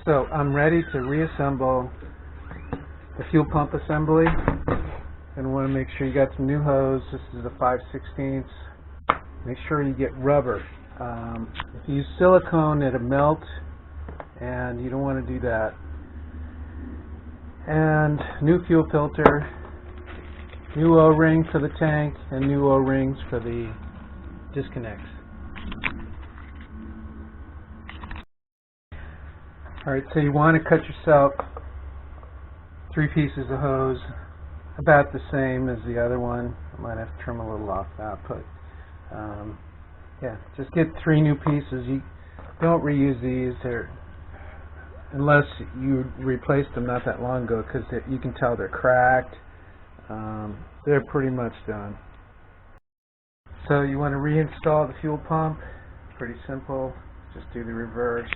So I'm ready to reassemble the fuel pump assembly. And want to make sure you got some new hose. This is a 5/16. Make sure you get rubber. If you use silicone, it'll melt, and you don't want to do that. And new fuel filter, new O-ring for the tank, and new O-rings for the disconnects. Alright, so you want to cut yourself 3 pieces of hose, about the same as the other one. I might have to trim a little off that, but yeah, just get 3 new pieces. You don't reuse these, unless you replaced them not that long ago, because you can tell they're cracked. They're pretty much done. So you want to reinstall the fuel pump. Pretty simple. Just do the reverse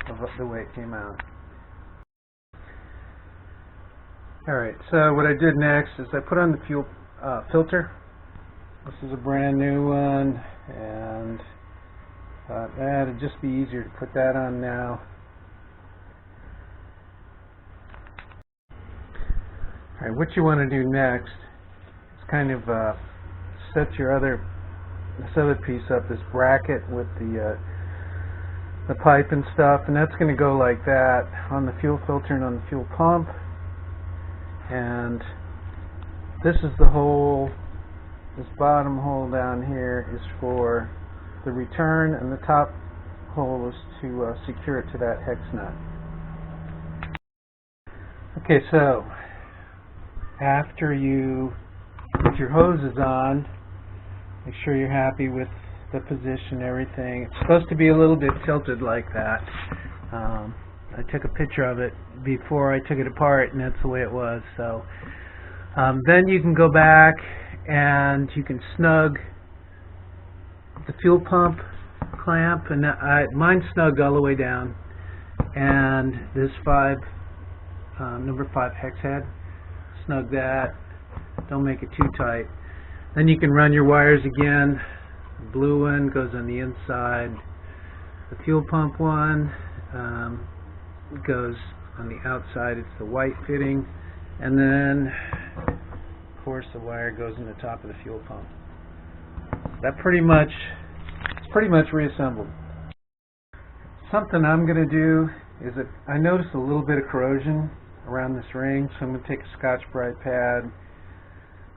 of the way it came out. Alright, so what I did next is I put on the fuel filter. This is a brand new one, and it'd just be easier to put that on now. Alright, what you want to do next is kind of set this other piece up, this bracket with the pipe and stuff, and that's going to go like that on the fuel filter and on the fuel pump. And this is the hole, this bottom hole down here is for the return, and the top hole is to secure it to that hex nut. Okay, so after you put your hoses on, make sure you're happy with the position, everything. It's supposed to be a little bit tilted like that. I took a picture of it before I took it apart, and that's the way it was. So then you can go back and you can snug the fuel pump clamp, and mine's snugged all the way down, and this number 5 hex head, snug that, don't make it too tight. Then you can run your wires again. The blue one goes on the inside, the fuel pump one goes on the outside. It's the white fitting, and then of course the wire goes in the top of the fuel pump. It's pretty much reassembled. Something I'm going to do is that I noticed a little bit of corrosion around this ring, so I'm going to take a Scotch-Brite pad,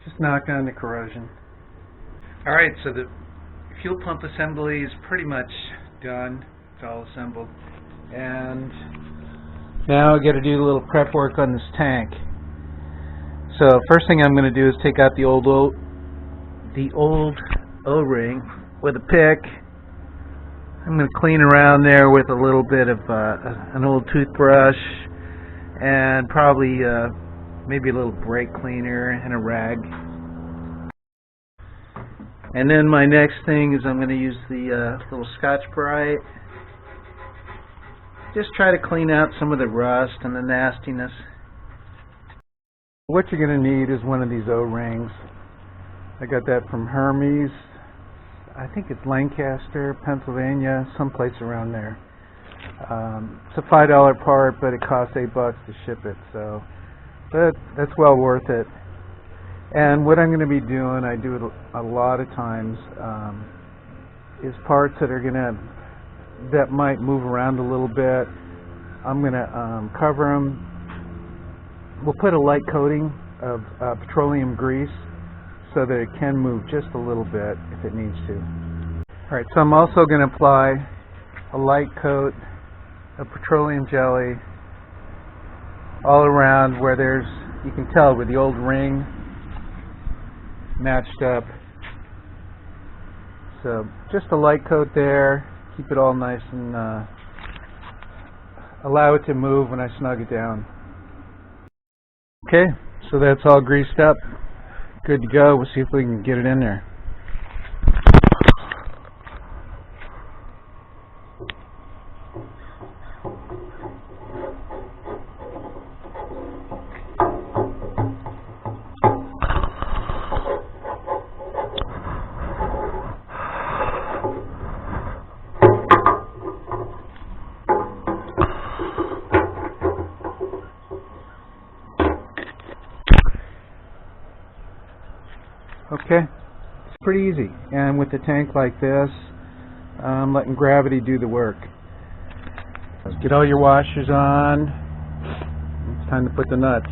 just knock down the corrosion. Alright, so the fuel pump assembly is pretty much done. It's all assembled, and now I got to do a little prep work on this tank. So first thing I'm going to do is take out the old O-ring with a pick. I'm going to clean around there with a little bit of an old toothbrush, and probably maybe a little brake cleaner and a rag. And then my next thing is I'm going to use the little Scotch-Brite. Just try to clean out some of the rust and the nastiness. What you're going to need is one of these O-rings. I got that from Hermes. I think it's Lancaster, Pennsylvania, someplace around there. It's a $5 part, but it costs $8 to ship it, so that's well worth it. And what I'm going to be doing, I do it a lot of times, is parts that might move around a little bit. I'm going to cover them. We'll put a light coating of petroleum grease so that it can move just a little bit if it needs to. Alright, so I'm also going to apply a light coat of petroleum jelly all around where you can tell where the old ring matched up. So just a light coat there, keep it all nice, and allow it to move when I snug it down. Okay, so that's all greased up, good to go. We'll see if we can get it in there. Okay, it's pretty easy, and with a tank like this, letting gravity do the work. Get all your washers on. It's time to put the nuts.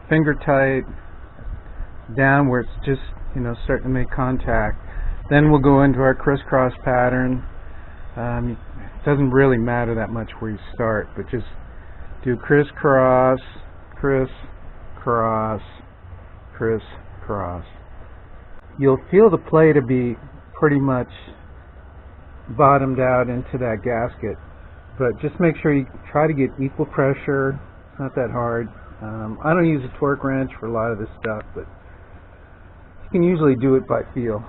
Finger tight down where it's just, starting to make contact. Then we'll go into our crisscross pattern. It doesn't really matter that much where you start, but just do crisscross, crisscross, crisscross. You'll feel the play to be pretty much bottomed out into that gasket, but just make sure you try to get equal pressure. It's not that hard. I don't use a torque wrench for a lot of this stuff, but you can usually do it by feel.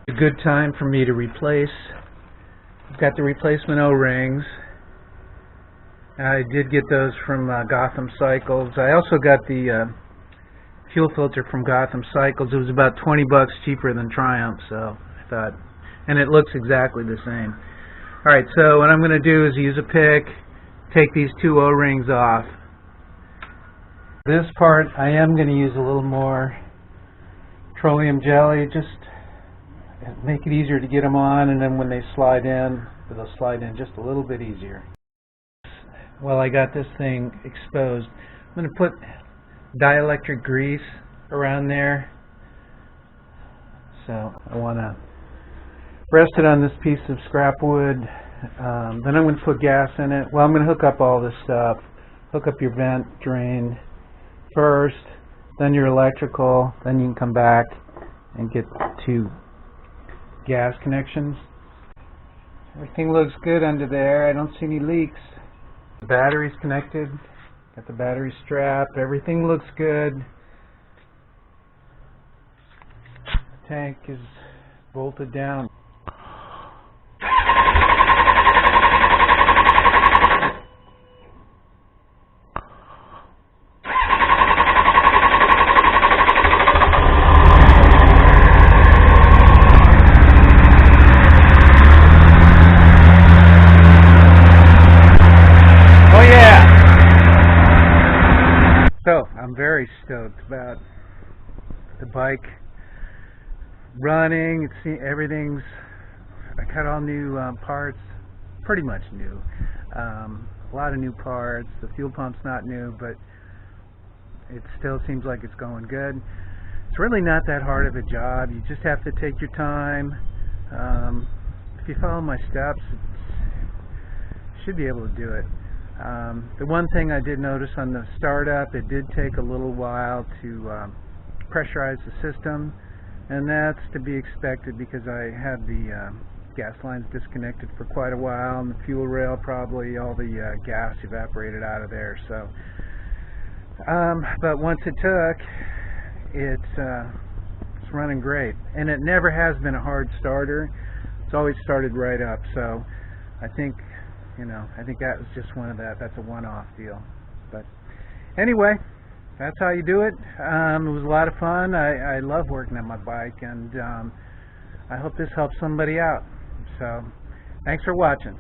A good time for me to replace. I've got the replacement O-rings. I did get those from Gotham Cycles. I also got the fuel filter from Gotham Cycles. It was about 20 bucks cheaper than Triumph, so I thought, and it looks exactly the same. Alright, so what I'm going to do is use a pick, take these two O-rings off. This part I am going to use a little more petroleum jelly, just make it easier to get them on, and then when they slide in, they'll slide in just a little bit easier. Well, I got this thing exposed. I'm going to put dielectric grease around there. So I want to rest it on this piece of scrap wood. Then I'm going to put gas in it. Well, I'm going to hook up all this stuff. Hook up your vent drain first, then your electrical, then you can come back and get two gas connections. Everything looks good under there. I don't see any leaks. The battery's connected. Got the battery strap. Everything looks good. The tank is bolted down. So, I'm very stoked about the bike running. Everything's, I got all new parts, pretty much new. A lot of new parts. The fuel pump's not new, but it still seems like it's going good. It's really not that hard of a job. You just have to take your time. If you follow my steps, you should be able to do it. The one thing I did notice on the startup, it did take a little while to pressurize the system, and that's to be expected because I had the gas lines disconnected for quite a while, and the fuel rail, probably all the gas evaporated out of there. So, but once it took, it's running great, and it never has been a hard starter. It's always started right up. So I think that was just that's a one-off deal. But anyway, that's how you do it. It was a lot of fun. I love working on my bike, and I hope this helps somebody out. So thanks for watching.